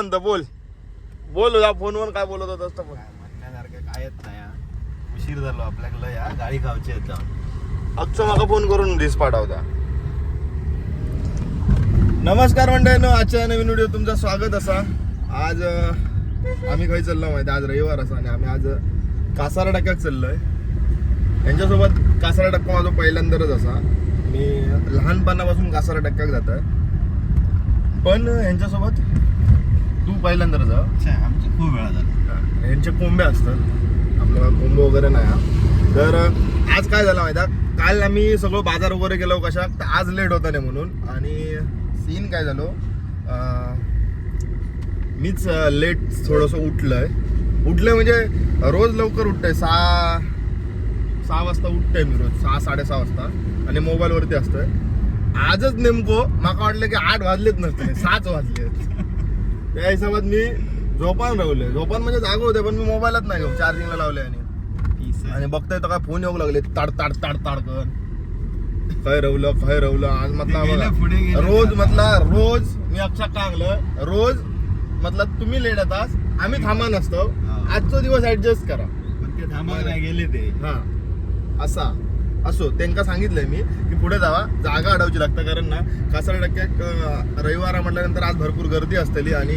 बोल बोल या फोनवर काय बोलत होता असतं. म्हणण्यासारखं कायच नाही हा. उशीर झालो आपल्याकडे या गाडी खावची आहेत जाऊन. अक्षय माका फोन करून डिस पाठवता. नमस्कार मंडळींनो, आजच्या नवीन व्हिडिओ तुमचं स्वागत असा. आज आम्ही खाई चाललो माहिती, आज रविवार असा आणि आम्ही आज कासारा टक्क्यात चाललोय. यांच्यासोबत कासारा टक्का माझा पहिल्यांदाच असा. मी लहानपणापासून कासारा टक्क्यात जात आहे, पण यांच्यासोबत तू पहिल्यांदाच जा. आमचं खूप वेळा झाला. यांचे कोंबे असतात, आपल्याला कोंबे वगैरे नाही. तर आज काय झालं माहिती आहे, काल आम्ही सगळं बाजार वगैरे गेलो कशा, तर आज लेट होता नाही म्हणून. आणि सीन काय झालो, मीच लेट थोडंसं उठलंय म्हणजे रोज लवकर उठतंय. 6 वाजता उठतंय मी रोज, 6-6:30 वाजता, आणि मोबाईलवरती असतोय. आजच नेमकं माका वाटलं की 8 वाजलेच नसते, 7 वाजलेत. त्या हिशोबात मी झोपान राहिले. झोपान म्हणजे जागो होते, पण मी मोबाईलच नाही घेऊ, चार्जिंगला लावले. आणि बघताय तर काय फोन येऊ लागले ताड ताड ताड ताड कर. काय रवलं आज म्हटलं रोज मी अक्षर कांगलं रोज म्हटलं तुम्ही लेट येतास, आम्ही थांबा नसतो. आजचा दिवस ऍडजस्ट करा. पण ते थांबायला नाही गेले ते. हा असा असो, त्यांना सांगितलंय मी की पुढे जावा, जागा अडवची लागतं. कारण ना कासारा टक्क्यात रविवार म्हटल्यानंतर आज भरपूर गर्दी असतली, आणि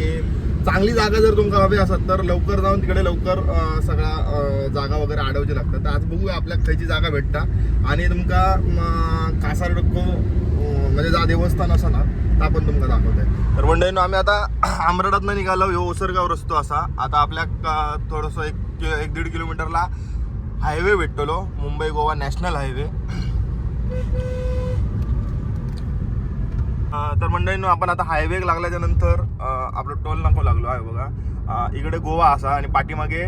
चांगली जागा जर तुमका हवी असत तर लवकर जाऊन तिकडे लवकर सगळा जागा वगैरे अडवची लागतात. तर आज बघूया आपल्या खायची जागा भेटता. आणि तुमका कासारा टक्को म्हणजे जा देवस्थान असं ना, तर आपण तुमका दाखवतोय. तर मंडळींनो, आम्ही आता आमरडातनं निघालो. ह्यो ओसरगाव रस्तो असा. आता आपल्या थोडंसं 1-1.5 किलोमीटरला हायवे भेटतो, मुंबई गोवा नॅशनल हायवे. तर मंडळींनो, आपण आता हायवे लागल्याच्या नंतर आपलं टोल नाको लागलो आहे बघा. इकडे गोवा असा आणि पाठीमागे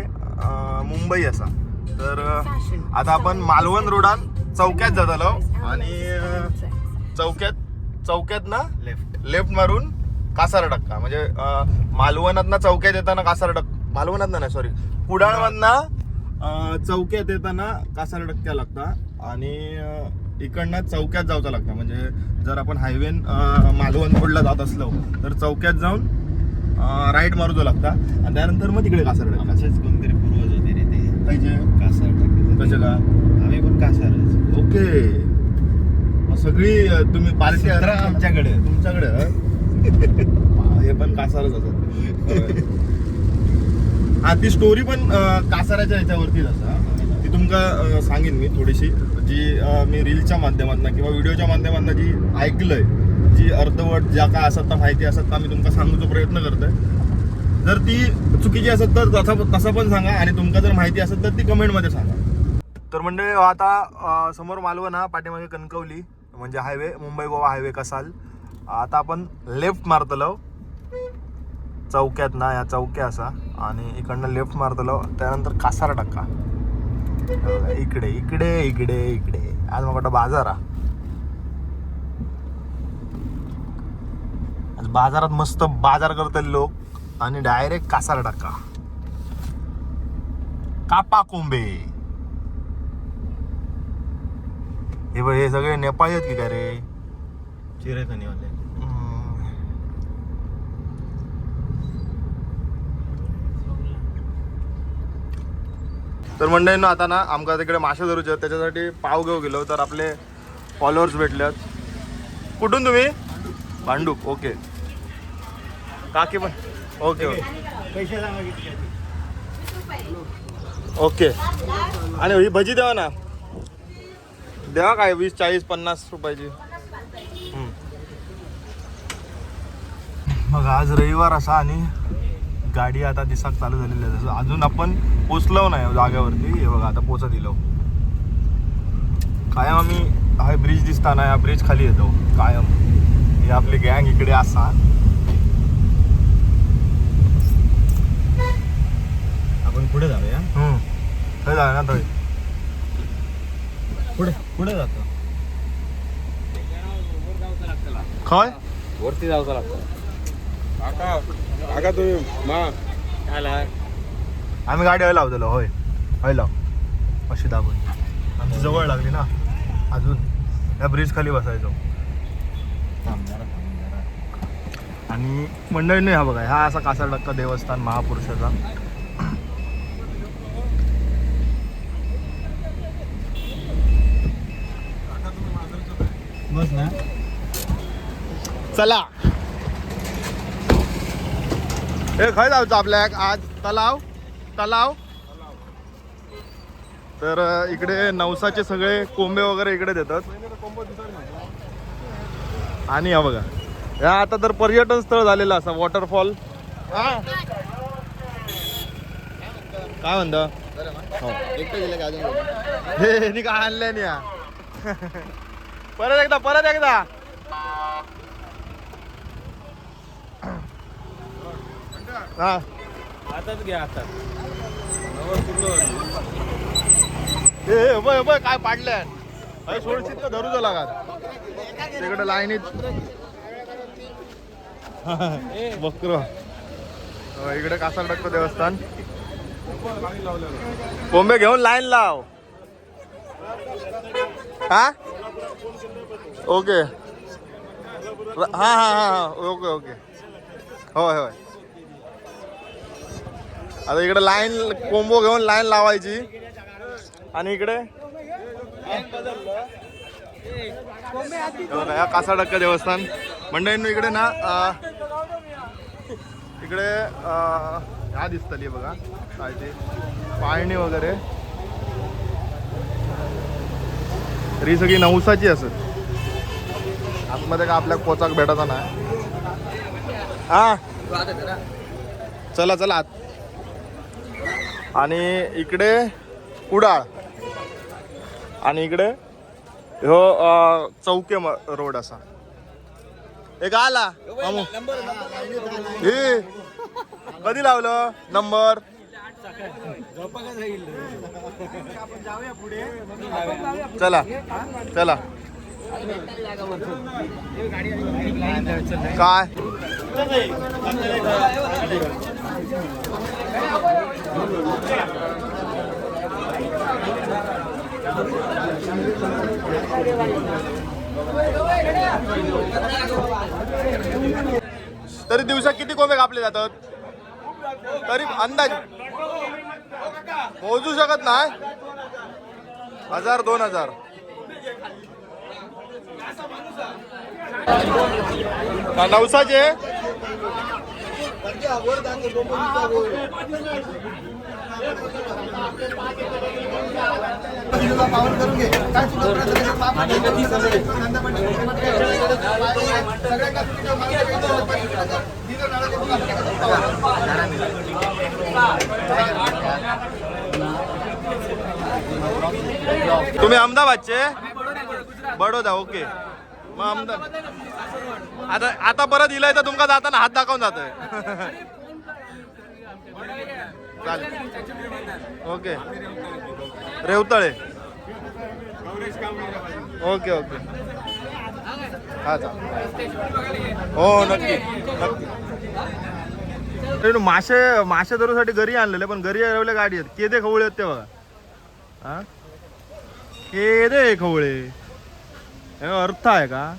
मुंबई असा. तर आता आपण मालवण रोडान चौक्यात जातालो, आणि चौक्यात ना लेफ्ट मारून कासारा टक्का, म्हणजे मालवणात ना चौक्यात येताना कासारा टक्का, मालवणात नाही सॉरी, कुडाळमधना चौक्यात येताना कासारा टक्क्या लागता, आणि इकडनं चौक्यात जावचं लागतं. म्हणजे जर आपण हायवे मालवण रोडला जात असलो तर चौक्यात जाऊन राईट मारूचो लागता, आणि त्यानंतर मग तिकडे कासारा टक्का. असेच कोणतरी पूर्वज होते रे ते पाहिजे कासार टाकले. कसे का आम्ही पण कासारच. ओके, मग सगळी तुम्ही पार्टी आमच्याकडे तुमच्याकडे हे पण कासारच असत. हा, ती स्टोरी पण कासाराच्या ह्याच्यावरतीच असा. ती तुमका सांगेन मी थोडीशी, जी मी रीलच्या माध्यमातून किंवा व्हिडिओच्या माध्यमातून जी ऐकलंय, जी अर्धवट ज्या काय असत माहिती असत मी तुमका सांगण्याचा प्रयत्न करतोय. जर ती चुकीची असत तर तसं पण सांगा, आणि तुमका जर माहिती असेल तर ती कमेंटमध्ये सांगा. तर म्हणजे आता समोर मालवण हा, पाठीमागे कणकवली म्हणजे हायवे, मुंबई गोवा हायवे कसाल. आता आपण लेफ्ट मारतलो चौक्यात ना, या चौक्या असा, आणि इकडनं लेफ्ट मारतलो, त्यानंतर कासारा टक्का. इकडे इकडे इकडे इकडे आज मग वाटतं बाजार. आज बाजारात मस्त बाजार करतील लोक, आणि डायरेक्ट कासारा टक्का, कापा कोंबे. हे सगळे नेपाळी आहेत की काय रे? चिरेखनीवाले. तर मंडळींनो, आता ना आमका तिकडे मासे धरूचे आहेत, त्याच्यासाठी पाव घेऊ गेलो. तर आपले फॉलोअर्स भेटल्यात. कुठून तुम्ही? भांडूप. ओके, काकी पण ओके ओके. आणि ही भजी द्यावा ना, द्या काय 20-40-50 रुपयाची. मग आज रविवार असा, आणि गाडी आता दिसाक चालू झालेली आहे. जसं अजून आपण पोचलो नाही जागेवरती. हे बघा आता पोचत दिलो. कायम आम्ही हा ब्रिज दिसताना या ब्रिज खाली येतो कायम. ही आपली गँग इकडे असा. आपण पुढे जाऊया. खय जाऊया ना तरी पुढे जातो. खय वरती जावं लागतं. काका तुम्ही आम्ही गाडी हय लावलेलो. होय हय लाव अशी दाबून. आमची जवळ लागली ना अजून, या ब्रिज खाली बसायचो. आणि मंडळीने हा बघा, हा असा कासारडक्का देवस्थान महापुरुषाचा. बस ना. चला हे खय जायचं आपल्या आज तलाव तलाव. तर इकडे नवसाचे सगळे कोंबे वगैरे इकडे देतात. आणि हा बघा, या आता तर पर्यटन स्थळ झालेलं असं वॉटरफॉल. काय म्हणता हो एकटं गेलं का अजून? हे काय आणलंय नाही या. परत एकदा हा आताच घ्या आता. बय काय पाडलंय. सोडशीत का धरू लागा तिकडे लाईनीत बकर. इकडे कासारडक्का देवस्थान. कोंबे घेऊन लाईन लाव. हा ओके हा ओके ओके होय होय. आता इकडे लाईन कोंबो घेऊन लाईन लावायची. आणि इकडे या कासारडक्का देवस्थान मंडळींनो. इकडे ना इकडे ह्या दिसतली बघा काय ते पाळणी वगैरे. तरी सगळी नवसाची असत. आतमध्ये का आपल्या कोचाक भेटायचा नाही. हा चला चला आत. आणि इकडे कुडाळ. आणि इकडे हो चौके रोड असा एक आला. हे कधी लावलं नंबर? चला चला काय तरी दिवसात किती कोंबे कापले जातात? तरी अंदाज मोजू शकत नाही. 1000-2000 नवसाचे. तुम्ही अहमदाबादचे? बडोदा. ओके. मग अहमदाबाद आता परत इलाय तर तुमका जाताना हात दाखवून जातोय. चालेल ओके. रेवतळे. ओके ओके हा चालेल. हो नक्की नक्की. मासे धरूसाठी घरी आणलेले पण घरी ठेवले गाडी आहेत. केदे खवळे आहेत ते बघा. हा केदे खवळे हे अर्थ आहे का?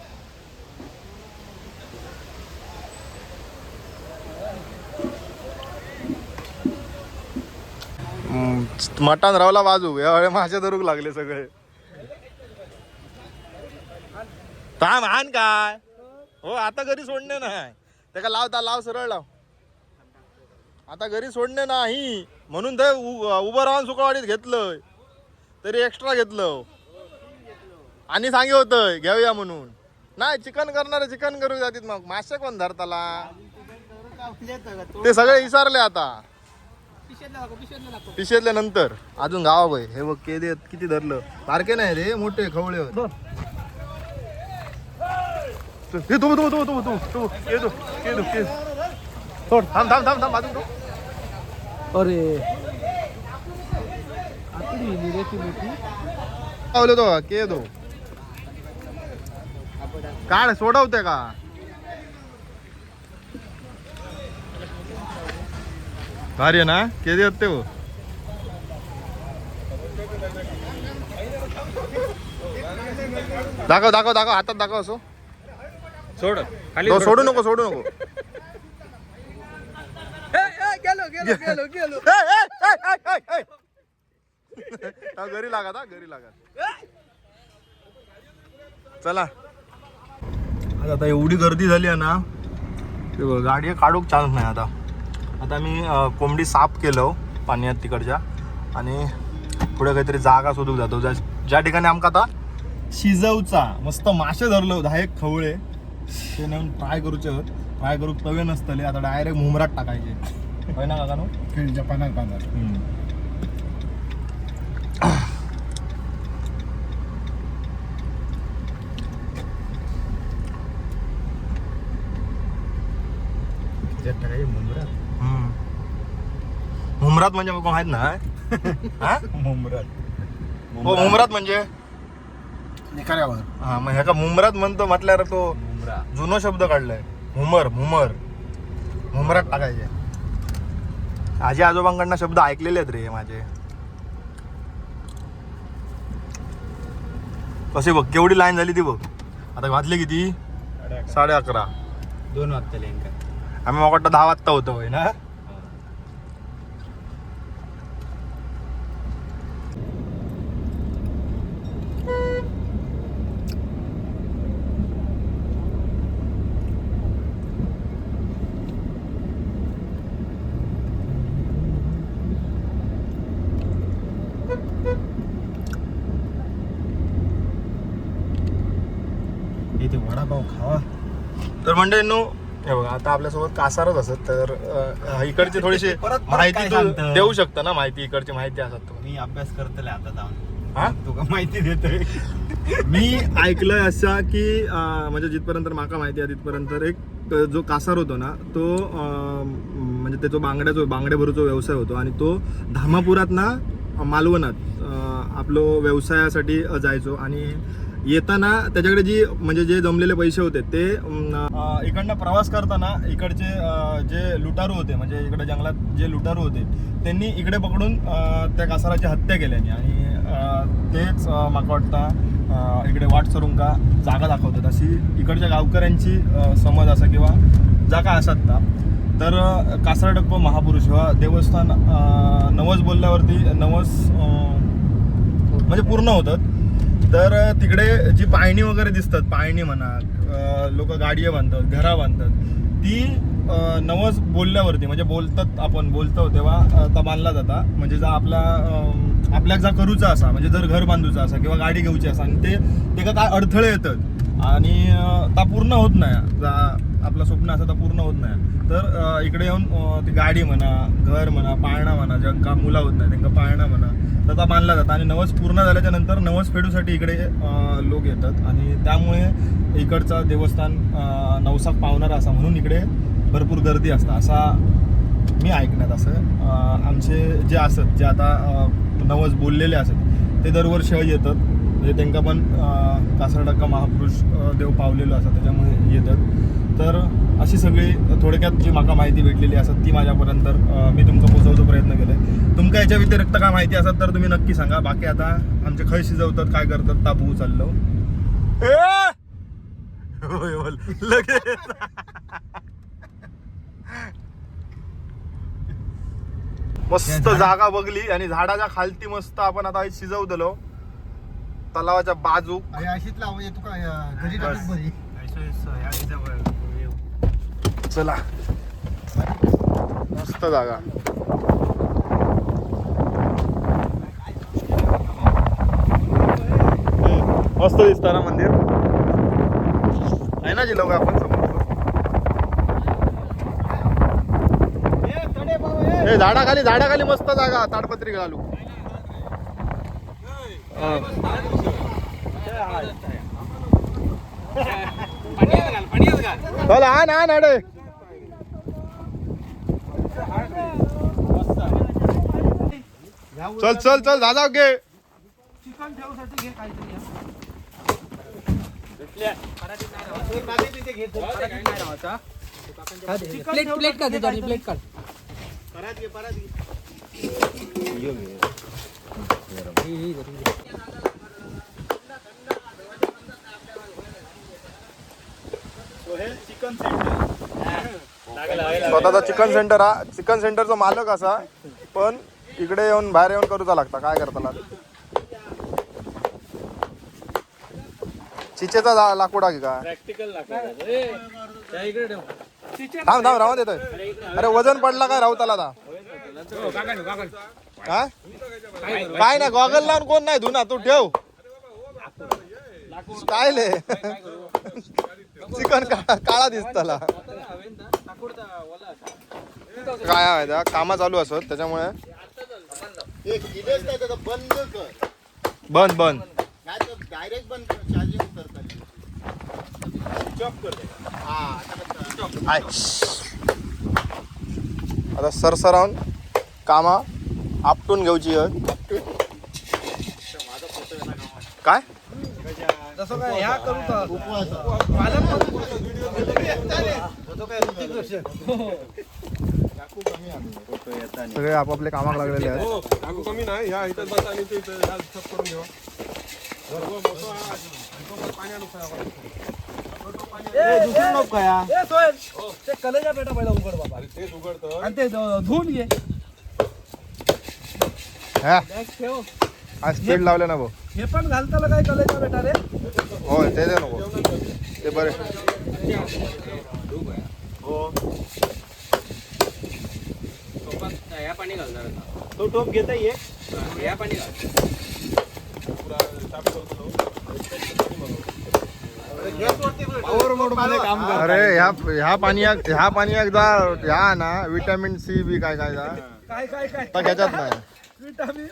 मटण रावला बाजू यावेळे मासे धरूक लागले सगळे. थांब आण काय हो. आता घरी सोडणे नाही त्याला लाव सरळ लाव. आता घरी सोडणे नाही म्हणून ते उभं राहून सुकळवाडीत घेतलं. तरी एक्स्ट्रा घेतलं आणि सांगे होतं घेऊया म्हणून. नाही चिकन करणारे चिकन करू जातील. मग मासे कोण धरताला ते सगळे विसरले आता. पिशेतल्या नंतर अजून गावा भाई हे बघ केदे किती धरलं. बारके नाही रे मोठे खवळे. थांब अजून तो. अरे तो के दो काढ सोडवते का? भारी आहे ना केदी होते हो. दाखव हातात दाखव. असो सोड खाली सोडू नको घरी लागा घरी लागा. चला आता एवढी गर्दी झाली आहे ना, गाडी काढूक चान्स नाही. आता मी कोंबडी साफ केलं पाण्यात तिकडच्या, आणि पुढे काहीतरी जागा शोधूक जातो ज्या ठिकाणी आमका आता शिजवचा मस्त मासे धरलो 10 खवळे, ते नेऊन फ्राय करूचे. फ्राय करूक तवे नसतले, आता डायरेक्ट मुमरात टाकायचे. होय ना काका? केळीच्या पानात बांधार. मुमरात म्हणजे मग माहित ना? मुमरात म्हणजे हा, मग ह्याका मुमरात म्हणतो म्हटल्यावर तो जुनो शब्द काढलाय. मुमरात टाकायचे. आजी आजोबांकडनं शब्द ऐकलेले आहेत रे माझे. कसे बघ केवढी लाईन झाली ती बघ. आता वाजले किती? 11:30. 2 वाजता लेन का आम्ही मग वाटतं 10 वाजता होतो होय ना. इथे वडापाव खावा. तर म्हणजे हे बघा, आता आपल्यासोबत कासारच असत, तर इकडची थोडीशी माहिती तू देऊ शकता ना? माहिती इकडची माहिती असत. मी अभ्यास करतले आता जाऊन. हा, तुका माहिती देतोय. मी ऐकलंय असा की म्हणजे जिथपर्यंत माका माहिती आहे तिथपर्यंत एक जो कासार होतो ना, तो म्हणजे त्याचा बांगड्या भरूचा व्यवसाय होतो, आणि तो धामापुरात ना मालवणात आपलो व्यवसायासाठी जायचो. आणि येताना त्याच्याकडे जे जमलेले पैसे होते ते इकडनं प्रवास करताना इकडचे जे लुटारू होते, म्हणजे इकडे जंगलात जे लुटारू होते, त्यांनी इकडे पकडून त्या कासाराची हत्या केल्याने. आणि तेच माका वाटतं इकडे वाट सरुंका जागा दाखवतात, अशी इकडच्या गावकऱ्यांची समज असा किंवा जागा असतात ना. तर कासारडप्पा महापुरुष ह्या देवस्थान नवस बोलल्यावरती नवस म्हणजे पूर्ण होतात. तर तिकडे जी पायणी वगैरे दिसतात, पायणी म्हणा, लोक गाडी बांधतात, घरा बांधतात, ती नवस बोलल्यावरती म्हणजे आपण बोलतो तेव्हा ता बांधला जाता. म्हणजे जर आपल्याक जा करूचा असा, म्हणजे जर घर बांधूचा असा किंवा गाडी घेऊची असा, आणि ते काय अडथळे येतात आणि ता पूर्ण होत नाही, आपलं स्वप्न असं तर पूर्ण होत नाही. तर इकडे येऊन ती गाडी म्हणा, घर म्हणा, पाळणा म्हणा, ज्यांका मुला होत नाही त्यांना पाळणा म्हणा, तर ता बांधला जातात. आणि नवस पूर्ण झाल्याच्या नंतर नवस फेडूसाठी इकडे लोक येतात, आणि त्यामुळे इकडचा देवस्थान नवसाक पावणारा असा म्हणून इकडे भरपूर गर्दी असतात असा मी ऐकण्यात. असं आमचे जे असत, जे आता नवस बोललेले असत, ते दरवर्षी येतात. म्हणजे त्यांना पण कासारडक्का महापुरुष देव पावलेलो असतात, त्याच्यामुळे येतात. तर अशी सगळी थोडक्यात जी माका माहिती भेटलेली असत ती माझ्यापर्यंत मी तुमका पोचवतो प्रयत्न केले. तुमका याच्या व्यतिरिक्त काय माहिती असत तर तुम्ही नक्की सांगा. बाकी आता आमचे खय शिजवतात, काय करतात, ताबू चाललो लगेच. मस्त जागा बघली, आणि झाडाच्या खालती मस्त आपण आता शिजवतलो तलावाच्या बाजू. चला मस्त जागा. मस्त दिसतं ना मंदिर, आहे ना जिल्हा आपण समोर. झाडाखाली मस्त जागा, ताडपत्री घालू. चल हा ना नाडे. चल दादा घे. प्लेट का दे, प्लेट काढ. चिकन सेंटर स्वतःचा चिकन सेंटर हा चिकन सेंटरचा मालक असा पण इकडे येऊन बाहेर येऊन करूचा लागता काय करताला चिचेचा लाकूड की काय प्रॅक्टिकल लागतं ए, त्या इकडे ठेव. थांब थांब राहून देतोय अरे वजन पडला काय राहताला आता काय काय नाही गॉगल लावून कोण नाही धुना तू ठेव स्टाईल आहे चिकन काळा दिसताला काय आहे कामा चालू असत त्याच्यामुळे एक गिलेच नाही त्याचा बंद कर बंद बंद नाही तर डायरेक्ट बंद कर चार्जिंग करतात चॉप कर हा आय. आता सरसरावून कामा आपटून घेऊची आहे. काय तसं काय ह्या करू का? सगळे आपापले कामाक लागलेले आहेत आगू कमी नाही ह्या इथं बस आणि तू इथं सब करून घेऊ ए, सोहेल, ते कलेजा पेटा पहिला उघड बाबा तेच उघडतं आणि ते धुवून घे हा बॅग ठेव आज स्पीड लावले ना भाऊ हे पण घालताला काय कलेजा बेटा रे हो ते दे नको ते बरे या पाणी घालणार तो टोप घेता ये या पाणी घाल पॉवर मोड मध्ये काम कर अरे ह्या पाण्यात जा ह्या ना विटॅमिन सी बी काय काय जा काय काय काय आता ह्याच्यात नाही विटामिन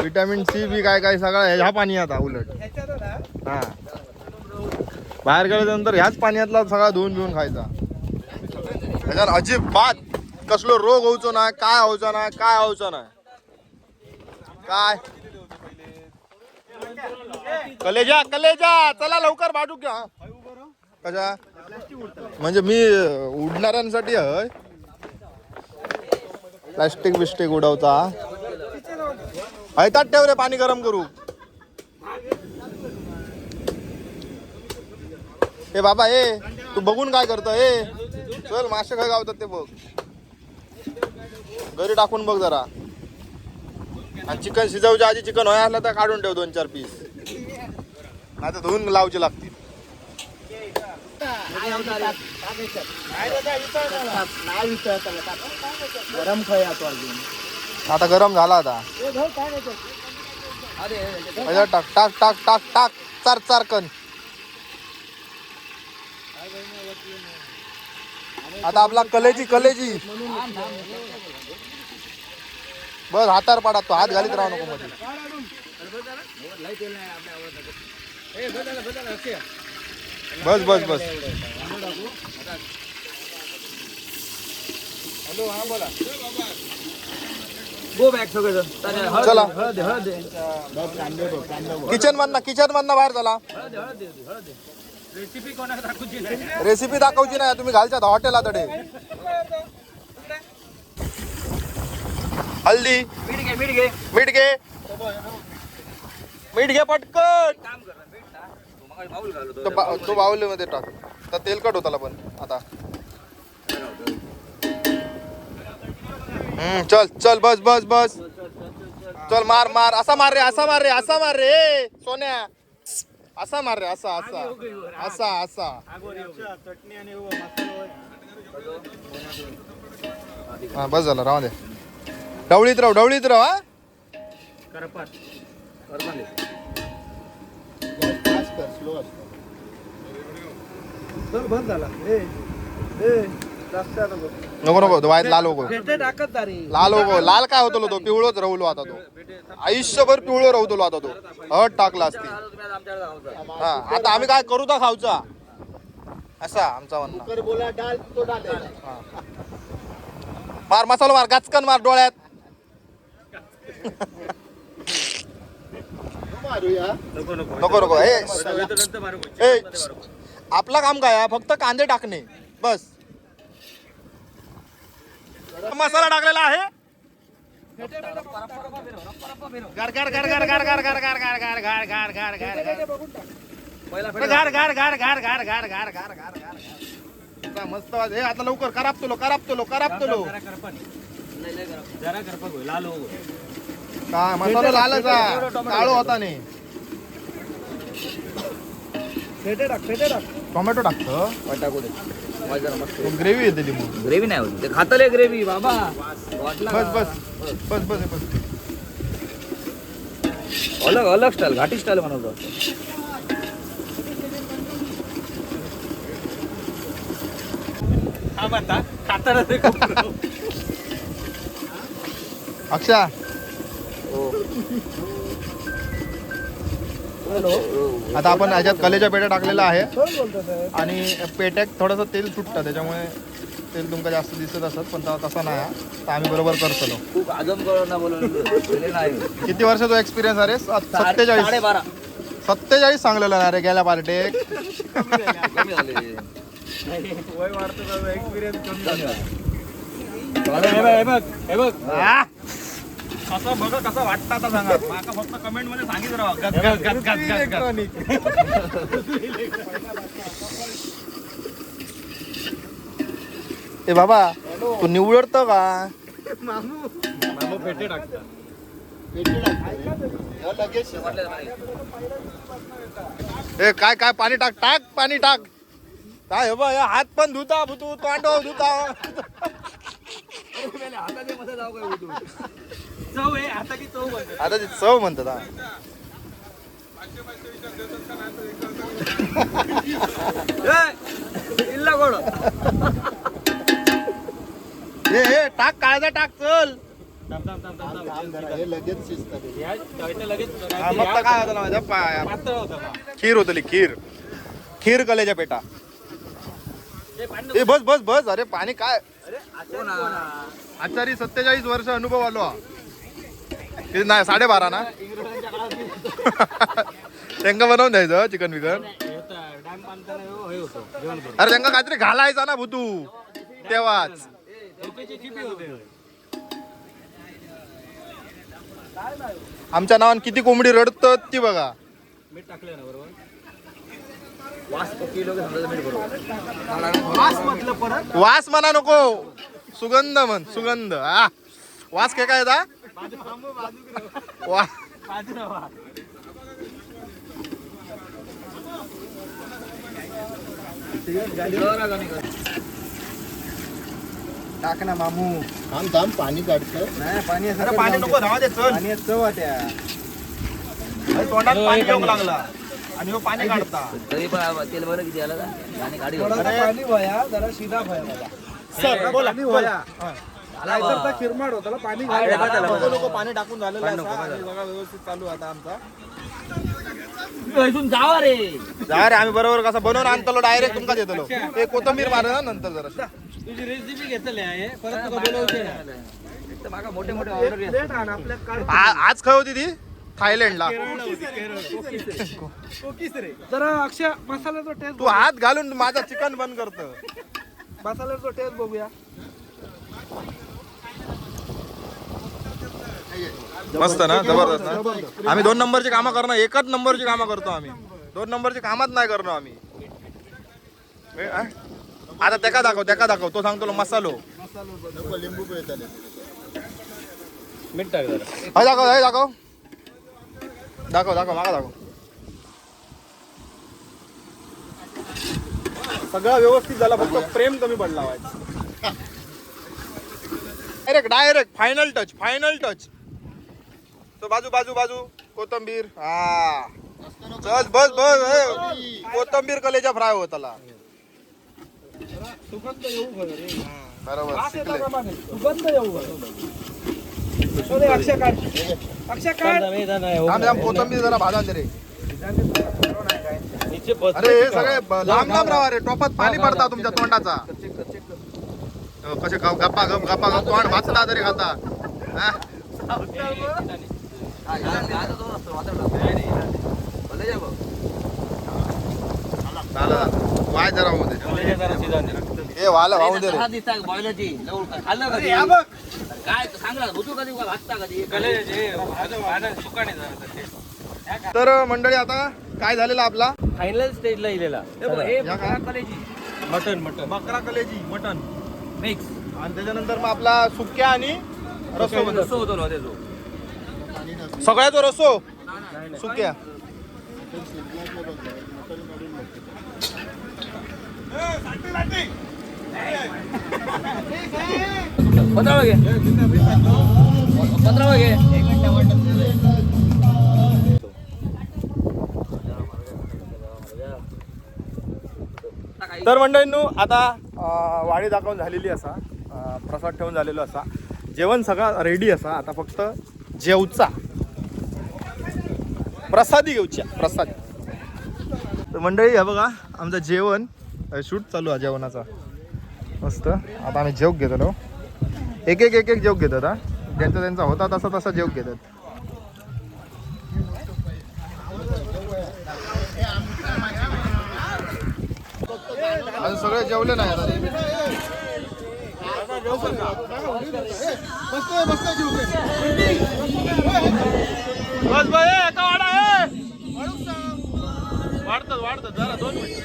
विटॅमिन सी बी काय काय सगळं ह्या पाण्यात हा उलट ह्याच्यात ना हा बाहेर गेल्यानंतर ह्याच पाण्यातला सगळा धुवून बिवून खायचा ह्याच्यात अजिबात कसलो रोग होऊचो नाही काय होऊचा नाही काय होऊचा नाही काय कलेजा कलेजा चला लवकर बाजू घ्या कशा म्हणजे मी उडणाऱ्यांसाठी हय प्लास्टिक बिस्टिक उडवता हैतात ठेव रे पाणी गरम करू ए बाबा ए तू बघून काय करतो ए चल मासे काय गावतात ते बघ घरी टाकून बघ जरा आणि चिकन शिजवच्या आधी चिकन होय असलं तर काढून ठेव 2-4 पीस नाही तर धुवून लावचे लागतील गरम खाय आता अजून आता गरम झाला आता ह्याच्यात टाक टाक टाक टाक टाक चार चार कण आता आपला कलेजी कलेजी बस हातावर पाडा तो हात घालीत राहू नको मध्ये बस बस बस गो बॅग सगळं चला हळद हळद किचन मधनं बाहेर चला रेसिपी कोणाला दाखवची रेसिपी दाखवची नाही तुम्ही घालच्या हॉटेला तडे हल्दी मीठ घे मीठ घे मीठ घे मीठ घे पटकन काम कर मीठ ना तू मग बाउल घालतो तो बाहुली मध्ये टाक तर तेलकट होताला पण आता चल चल बस बस बस चल मार मार असा मार रे असा मार रे असा मार रे ए, सोन्या असा मार रे असा असा असा असा चटणी आणि मसाला हा बस झालं राहू दे ढवळीत राव हा करपात स्लो तर बंद झाला ए ए जास्त नको नको नको तो वाईट लाल होतो भेटे टाकत दारी लाल होतो लाल काय होतो तो पिवळोच राहुलो आता तो आयुष्यभर पिवळो राहतो आता तो हट टाकला असती हा आता आम्ही काय करू तर खाऊचा असा आमचा म्हणणं कर बोला डाल तो डाल मार मसाला मार गाचकन मार डोळ्यात मारूया नको नको नको नको ए नंतर मारू ए आपला काम काय आहे? फक्त कांदे टाकणे बस मसाला टाकलेला आहे गार गार गार गार गार गार गार गार गार गार गार गार गार गार गार पहिला गार गार गार गार गार गार गार गार गार गार गार आता मस्त वाज हे आता लवकर करापतलो जरा करपा होईल लाल हो काय मसाला लालाचा काळो होता नाही फेटे टाक टोमॅटो टाकतं टाकू दे मजा मस्त ग्रेव्ही येते ती मग ग्रेव्ही नाही होती ते खातले ग्रेव्ही बाबा वाटला बस अलग अलग स्टाईल घाटी स्टाईल बनवतो हा म्हणता खाताना ते अक्षा आता आपण ह्याच्यात कलेच्या पेट्या टाकलेला आहे आणि पेट्यात थोडंसं तेल सुटतं त्याच्यामुळे तेल तुमका जास्त दिसत असत पण तसा नाही हा. तर आम्ही बरोबर करतो खूप आजम करून बोलवलं नाही किती वर्षाचा एक्सपिरियन्स अरे 47 सांगलेलं ना रे गेल्या पार्टीक कमी झाले वय वाढतो एक्सपिरियन्स कमी कमी झाले. हे बघ कसं बघ कसं वाटतं आता सांगा माका फक्त कमेंट मध्ये सांगित राहा ए बाबा तू निवडतो का मामू पेटे टाकता ए काय पाणी टाक पाणी टाक काय बा हात पण धुता तू तोंड धुता हाताच्या मध्ये जाऊ काय उठून चव आहे आता की चव बनते आता ती चव म्हणतात हा. इल्ला गोड हे टाक काळजा टाक चल लगेच शिजतात हा, मग तर काय होतं ना माझ्या पातळ होतं का खीर होतली खीर कलेच्या पेटा ए बस अरे पाणी काय आचारी 47 वर्ष अनुभव आलो हा. ते नाही 12.5 ना त्यांना बनवून द्यायचं चिकन विकन डॅम बांधताना हे होतं जेवण करून अरे त्यांना काहीतरी घालायचा ना भूतू तेव्हाच डोक्याची चिपी होते आमच्या नावान किती कोंबडी रडतात ती बघा मीठ टाकलं ना बरोबर वास किलो समजा मीठ बरोबर वास म्हटलं परत वास म्हणा नको सुगंध म्हण सुगंध हा वास काय काय येता वा टाक ना मामू थांब पाणी काढतं नाही पाणी अरे पाणी नको राहू दे चल पाणी चव त्या अरे तोंडात पाणी येऊ लागला आणि हो पाणी काढता तरी पण तेल बरं किती आलं का आणि गाडी थोडासा पाणी भया जरा शिदा भया मला सर बोला पाणी भया नाहीतर खिरमाड होता पाणी लोक पाणी टाकून झालेलं आहे आणि सगळं व्यवस्थित चालू आहे आता आमचा इथून जावा रे जा रे आम्ही बरोबर कसं बनवून आणतो डायरेक्ट तुमका देतो ते कोथंबीर मार ना नंतर जरा तुझी रेसिपी घेतली आहे परत तुका बोलवते तर मागा मोठे मोठे ऑर्डर प्लेट आण आपल्या काढ आज काय होती ती थायलंडला जरा अक्षय मसाल्याचा टेस्ट तू हात घालून माझा चिकन बंद करतो मसाल्याचा टेस्ट बघूया मस्त ना जबरदस्त ना आम्ही 2 नंबरची कामं करणार एकच नंबरची कामं करतो आम्ही 2 नंबरची कामच नाही करणार आम्ही आता त्याका दाखव तो सांगतो मसालो लिंबू मीठ टाक जरा दाखव मागा दाखव सगळं व्यवस्थित झाला फक्त प्रेम कमी पडला डायरेक्ट फायनल टच तो बाजू कोथंबीर हा चल बस कोथंबीर कलेच्या फ्राय होताला सुगंध येऊ रे बरोबर शिकले. सुगंध येऊ अक्षय काढ थांब कोथंबीर जरा भाजान दे रे नीचे बस अरे हे सगळे लांब राहा रे टोपात पाणी पडता तुमच्या तोंडाचा कसे गप्पा तोंड भाजता तरी खाता हा? झालं वाय जरा मध्ये हे वाला वाहून दे रे बॉयलरची खाल्लं कधी काय सांगला होतो कधी भाजता कधी तर मंडळी आता काय झालेलं आपला फायनल स्टेजला इलेला या काय? मटन मटन बकरा कलेजी मटन मिक्स आणि त्याच्यानंतर मग आपला सुक्या आणि रस्सो मध्ये रस्सो होतो ना त्याचो सगळ्याचो रस्सो सुक्या पंधरा घे 15 घे तर मंडळींनो आता वाडी दाखवून झालेली असा प्रसाद ठेवून झालेलो असा जेवण सगळं रेडी असा आता फक्त जेवचा प्रसादी घेऊच्या प्रसाद तर मंडळी हे बघा आमचं जेवण शूट चालू आहे जेवणाचा मस्त आता आम्ही जेवक घेतो एक एक जेवक घेतात हा ज्यांचा त्यांचा होता तसा जेवक घेतात अजून सगळे जेवले नाही आता बस बाई एका वाडा वाढतात जरा 2 मिनिट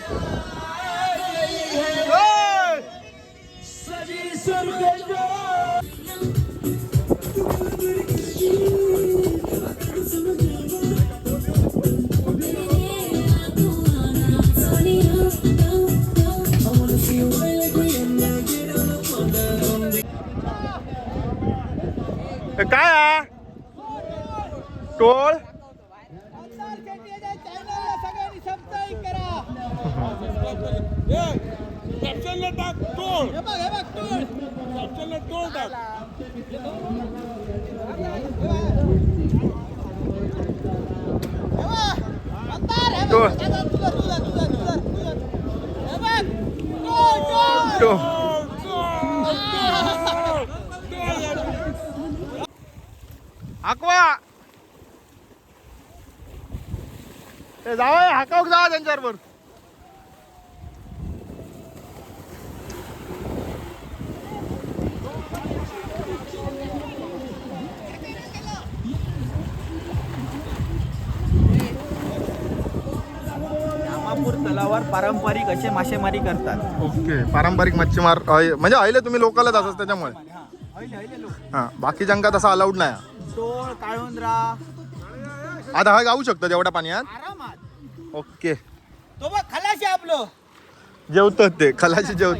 काय टोळ कॅप्शनला टाक टोळ कॅप्शनला टोळ टाक हाकवा ते जावं हाकावक जावा त्यांच्याबरोबर तलावावर पारंपरिक असे मासेमारी करतात. ओके पारंपरिक मच्छीमार म्हणजे अहिले तुम्ही लोकलच असत त्याच्यामुळे हा बाकी जंगात असं अलाउड नाही टोळ काळुंद्रा आता हा गाऊ शकतो तेवढ्या पाण्यात आरामात. ओके तो बघ खलाशी आपलं जेवतात ते खलाशी जेवत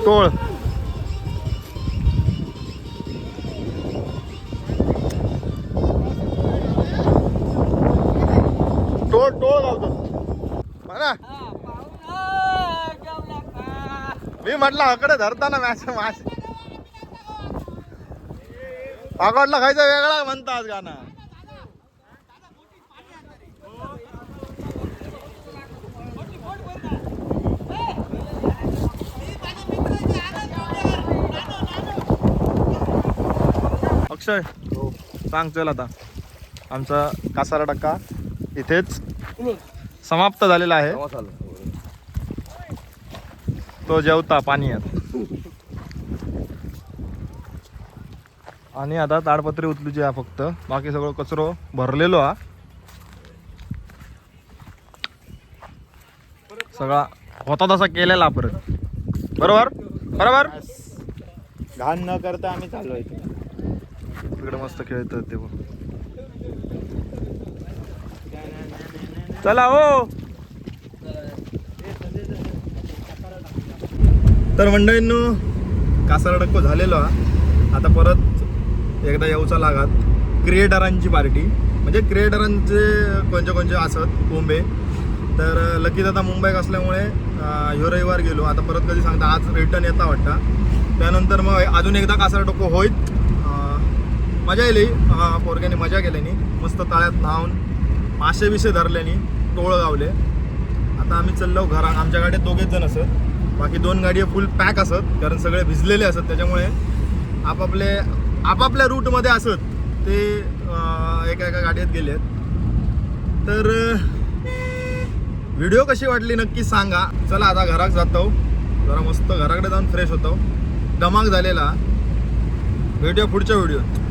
टोळ टोळ टोळ गावतो बघा मी म्हटलं हकडे धरताना मॅच मास पाकडला खायचा वेगळा म्हणतात गाणं अक्षय सांग चल आता आमचा कासारा टक्का इथेच समाप्त झालेला आहे तो जेवता पाण्यात आणि आता ताडपत्री उचलूची हा फक्त बाकी सगळं कचरो भरलेलो हा सगळा होता तसा केलेला परत बरोबर बरोबर घाण न करता आम्ही चाललोय. तिकडे मस्त खेळतात ते बघ चला हो तर मंडळींनो कासारा डक्को झालेलो हा आता परत एकदा येऊचा लागात क्रिएटरांची पार्टी म्हणजे क्रिएटरांचे कोणचे असत मुंबई तर लकी दादा मुंबईत असल्यामुळे ह्यो रविवार गेलो आता परत कधी सांगता आज रिटर्न येता वाटतं त्यानंतर मग अजून एकदा कासारा डक्को होईत मजा येईल पोरग्याने मजा केल्यानी मस्त तळ्यात न्हावून मासे बिसे धरल्यानी टोळ गावले आता आम्ही चाललो घरा आमच्या गाडीत 2 जण असत बाकी 2 गाडी फुल पॅक असत कारण सगळे भिजलेले असत त्याच्यामुळे आपापल्या रूटमध्ये असत ते एका गाडीत गेलेत तर व्हिडिओ कशी वाटली नक्की सांगा चला आता घरात जातो जरा मस्त घराकडे जाऊन फ्रेश होतो धमाक झालेला. भेटूया पुढच्या व्हिडिओत.